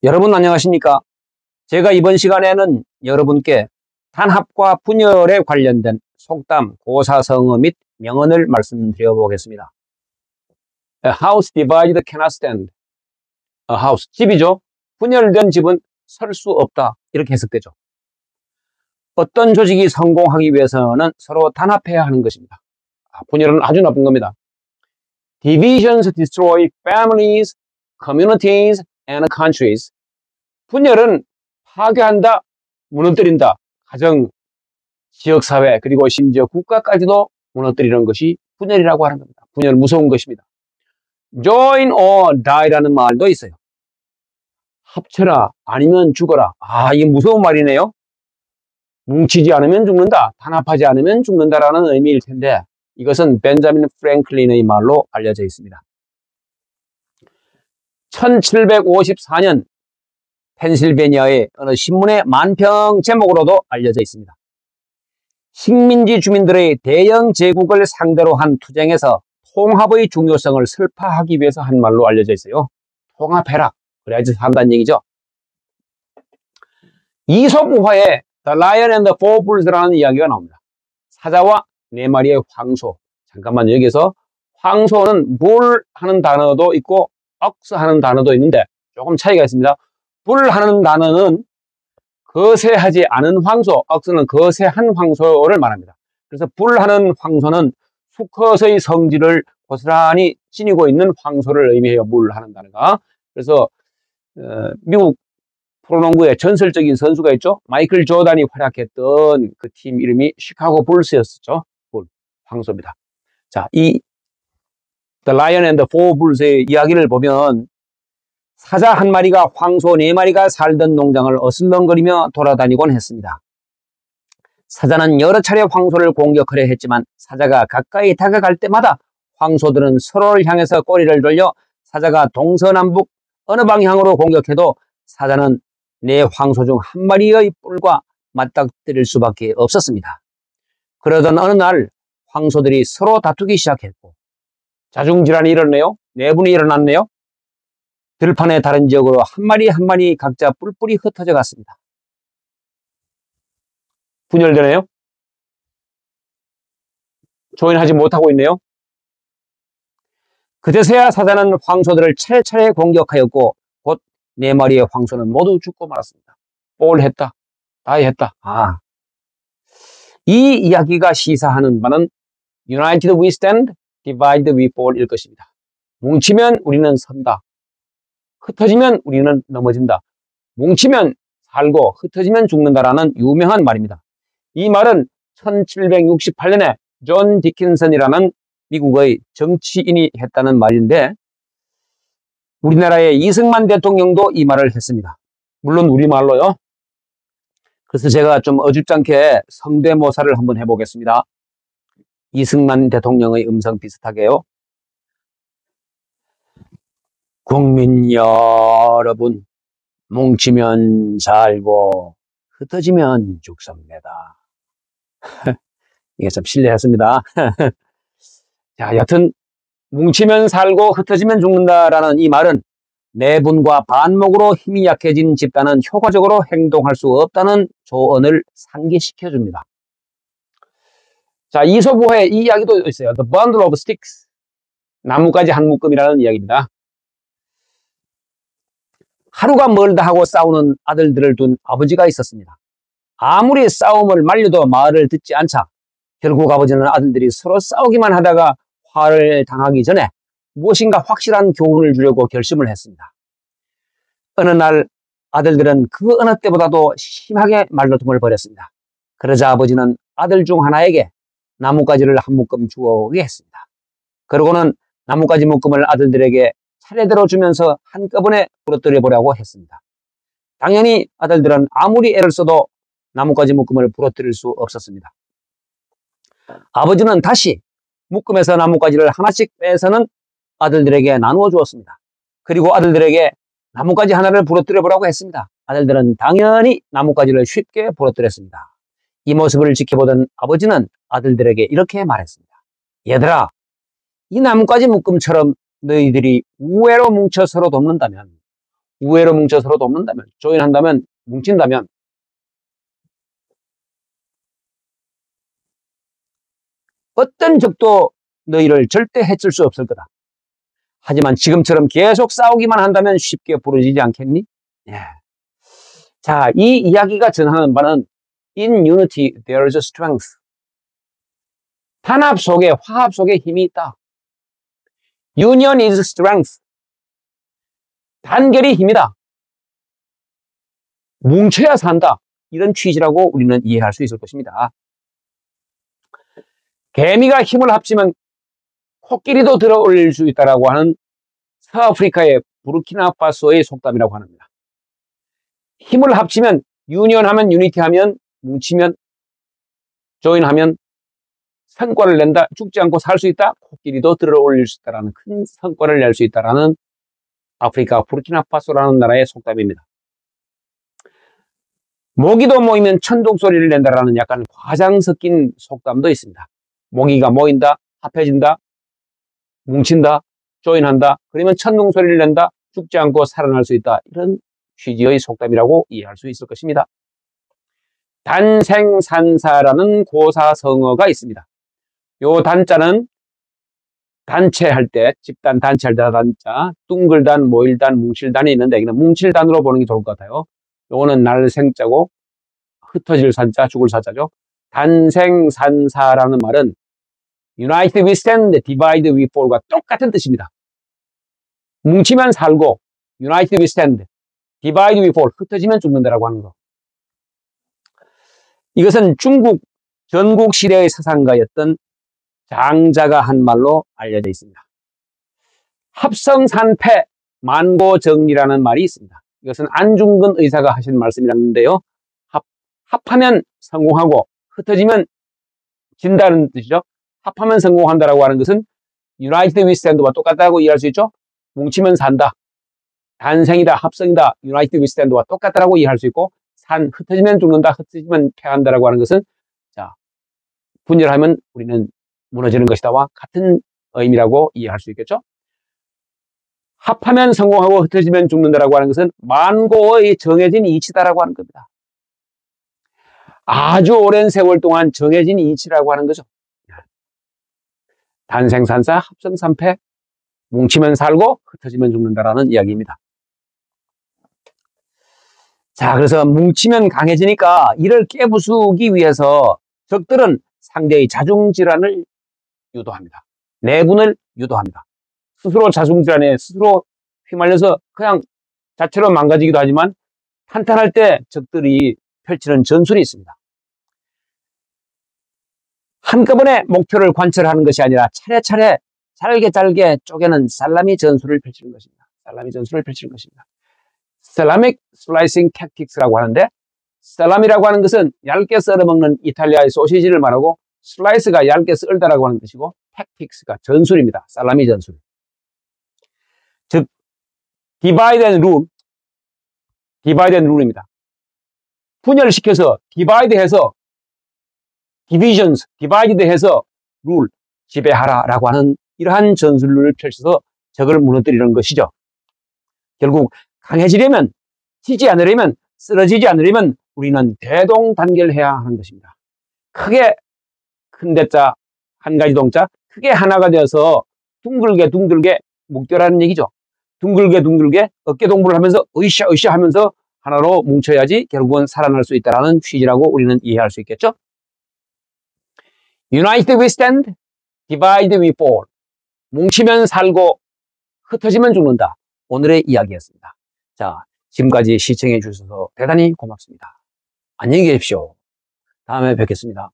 여러분 안녕하십니까? 제가 이번 시간에는 여러분께 단합과 분열에 관련된 속담, 고사성어 및 명언을 말씀드려 보겠습니다. A house divided cannot stand. A house, 집이죠. 분열된 집은 설 수 없다. 이렇게 해석되죠. 어떤 조직이 성공하기 위해서는 서로 단합해야 하는 것입니다. 분열은 아주 나쁜 겁니다. Divisions destroy families, communities, and countries. 분열은 파괴한다, 무너뜨린다. 가정, 지역사회, 그리고 심지어 국가까지도 무너뜨리는 것이 분열이라고 하는 겁니다. 분열은 무서운 것입니다. Join or die라는 말도 있어요. 합쳐라, 아니면 죽어라. 이게 무서운 말이네요. 뭉치지 않으면 죽는다, 단합하지 않으면 죽는다라는 의미일 텐데 이것은 벤자민 프랭클린의 말로 알려져 있습니다. 1754년 펜실베니아의 어느 신문의 만평 제목으로도 알려져 있습니다. 식민지 주민들의 대영 제국을 상대로 한 투쟁에서 통합의 중요성을 설파하기 위해서 한 말로 알려져 있어요. 통합해라. 그래야지 산다는 얘기죠. 이솝 우화에 The Lion and the Four Bulls라는 이야기가 나옵니다. 사자와 네 마리의 황소. 잠깐만, 여기서 황소는 bull 하는 단어도 있고 ox 하는 단어도 있는데 조금 차이가 있습니다. bull 하는 단어는 거세하지 않은 황소, ox는 거세한 황소를 말합니다. 그래서 bull 하는 황소는 수컷의 성질을 고스란히 지니고 있는 황소를 의미해요. bull 하는 단어가. 그래서 미국 프로농구의 전설적인 선수가 있죠. 마이클 조던이 활약했던 그 팀 이름이 시카고 불스였었죠. 불, 황소입니다. 자, 이 The Lion and the Four Bulls의 이야기를 보면 사자 한 마리가 황소 네 마리가 살던 농장을 어슬렁거리며 돌아다니곤 했습니다. 사자는 여러 차례 황소를 공격하려 했지만 사자가 가까이 다가갈 때마다 황소들은 서로를 향해서 꼬리를 돌려 사자가 동서남북 어느 방향으로 공격해도 사자는 네 황소 중 한 마리의 뿔과 맞닥뜨릴 수밖에 없었습니다. 그러던 어느 날 황소들이 서로 다투기 시작했고 자중질환이 일어나네요. 내분이 일어났네요. 들판의 다른 지역으로 한 마리 한 마리 각자 뿔뿔이 흩어져 갔습니다. 분열되네요. 조인하지 못하고 있네요. 그제서야 사자는 황소들을 차례차례 공격하였고 곧 네 마리의 황소는 모두 죽고 말았습니다. 뭘 했다. 다이 했다. 이 이야기가 시사하는 바는 United we stand, divided we fall일 것입니다. 뭉치면 우리는 선다. 흩어지면 우리는 넘어진다. 뭉치면 살고 흩어지면 죽는다라는 유명한 말입니다. 이 말은 1768년에 존 디킨슨이라는 미국의 정치인이 했다는 말인데 우리나라의 이승만 대통령도 이 말을 했습니다. 물론 우리말로요. 그래서 제가 좀 어줍잖게 성대모사를 한번 해보겠습니다. 이승만 대통령의 음성 비슷하게요. 국민 여러분, 뭉치면 살고 흩어지면 죽습니다. 이게 좀 실례했습니다. 자, 여튼 뭉치면 살고 흩어지면 죽는다라는 이 말은 내분과 반목으로 힘이 약해진 집단은 효과적으로 행동할 수 없다는 조언을 상기시켜 줍니다. 자, 이솝 우화에 이 이야기도 있어요. The bundle of sticks. 나뭇가지 한 묶음이라는 이야기입니다. 하루가 멀다 하고 싸우는 아들들을 둔 아버지가 있었습니다. 아무리 싸움을 말려도 말을 듣지 않자 결국 아버지는 아들들이 서로 싸우기만 하다가 화를 당하기 전에 무엇인가 확실한 교훈을 주려고 결심을 했습니다. 어느 날 아들들은 그 어느 때보다도 심하게 말다툼을 벌였습니다. 그러자 아버지는 아들 중 하나에게 나뭇가지를 한 묶음 주어오게 했습니다. 그러고는 나뭇가지 묶음을 아들들에게 차례대로 주면서 한꺼번에 부러뜨려 보려고 했습니다. 당연히 아들들은 아무리 애를 써도 나뭇가지 묶음을 부러뜨릴 수 없었습니다. 아버지는 다시 묶음에서 나뭇가지를 하나씩 빼서는 아들들에게 나누어 주었습니다. 그리고 아들들에게 나뭇가지 하나를 부러뜨려 보라고 했습니다. 아들들은 당연히 나뭇가지를 쉽게 부러뜨렸습니다. 이 모습을 지켜보던 아버지는 아들들에게 이렇게 말했습니다. 얘들아, 이 나뭇가지 묶음처럼 너희들이 우애로 뭉쳐 서로 돕는다면 우회로 뭉쳐 서로 돕는다면, 조인한다면, 뭉친다면 어떤 적도 너희를 절대 해칠 수 없을 거다. 하지만 지금처럼 계속 싸우기만 한다면 쉽게 부러지지 않겠니? 예. 자, 이 이야기가 전하는 바는 In unity there is a strength. 단합 속에, 화합 속에 힘이 있다. Union is strength. 단결이 힘이다. 뭉쳐야 산다. 이런 취지라고 우리는 이해할 수 있을 것입니다. 개미가 힘을 합치면 코끼리도 들어 올릴 수 있다라고 하는 서아프리카의 부르키나파소의 속담이라고 합니다. 힘을 합치면, 유니언하면, 유니티하면, 뭉치면, 조인하면 성과를 낸다. 죽지 않고 살 수 있다. 코끼리도 들어 올릴 수 있다라는 큰 성과를 낼 수 있다라는 아프리카 부르키나파소라는 나라의 속담입니다. 모기도 모이면 천둥 소리를 낸다라는 약간 과장 섞인 속담도 있습니다. 모기가 모인다, 합해진다, 뭉친다, 조인한다. 그러면 천둥 소리를 낸다, 죽지 않고 살아날 수 있다. 이런 취지의 속담이라고 이해할 수 있을 것입니다. 단생산사라는 고사성어가 있습니다. 요 단자는 단체할 때, 집단 단체할 때 단자, 둥글단, 모일단, 뭉칠단이 있는데 여기는 뭉칠단으로 보는 게 좋을 것 같아요. 요거는 날생자고 흩어질 산자, 죽을 사자죠. 단생산사라는 말은 Unite we stand, divide we fall과 똑같은 뜻입니다. 뭉치면 살고, Unite we stand, divide we fall, 흩어지면 죽는다라고 하는 거. 이것은 중국 전국 시대의 사상가였던 장자가 한 말로 알려져 있습니다. 합성산패 만고정리라는 말이 있습니다. 이것은 안중근 의사가 하신 말씀이라는데요. 합하면 성공하고 흩어지면 진다는 뜻이죠. 합하면 성공한다라고 하는 것은 United we stand와 똑같다고 이해할 수 있죠. 뭉치면 산다. 단생이다, 합성이다, United we stand와 똑같다라고 이해할 수 있고, 흩어지면 죽는다, 흩어지면 패한다라고 하는 것은, 자, 분열하면 우리는 무너지는 것이다와 같은 의미라고 이해할 수 있겠죠. 합하면 성공하고 흩어지면 죽는다라고 하는 것은 만고의 정해진 이치다라고 하는 겁니다. 아주 오랜 세월 동안 정해진 이치라고 하는 거죠. 단생산사, 합성산패, 뭉치면 살고 흩어지면 죽는다라는 이야기입니다. 자, 그래서 뭉치면 강해지니까 이를 깨부수기 위해서 적들은 상대의 자중질환을 유도합니다. 내분을 유도합니다. 스스로 자중질환에 스스로 휘말려서 그냥 자체로 망가지기도 하지만 탄탄할 때 적들이 펼치는 전술이 있습니다. 한꺼번에 목표를 관철하는 것이 아니라 차례차례 잘게 쪼개는 살라미 전술을 펼치는 것입니다. 살라미 전술을 펼치는 것입니다. Salamic slicing tactics라고 하는데, 살라미라고 하는 것은 얇게 썰어먹는 이탈리아의 소시지를 말하고, 슬라이스가 얇게 썰다라고 하는 뜻이고, tactics가 전술입니다. 살라미 전술. 즉, divide and rule입니다. 분열시켜서 divide 해서 divisions, divided 해서 rule, 지배하라라고 하는 이러한 전술을 펼쳐서 적을 무너뜨리는 것이죠. 결국 강해지려면, 지지 않으려면, 쓰러지지 않으려면 우리는 대동단결해야 하는 것입니다. 크게 큰 대자, 한 가지 동자, 크게 하나가 되어서 둥글게 뭉결하는 얘기죠. 둥글게 어깨동무를 하면서 으쌰 하면서 하나로 뭉쳐야지 결국은 살아날 수 있다는 취지라고 우리는 이해할 수 있겠죠. United we stand, divide we fall. 뭉치면 살고 흩어지면 죽는다. 오늘의 이야기였습니다. 자, 지금까지 시청해 주셔서 대단히 고맙습니다. 안녕히 계십시오. 다음에 뵙겠습니다.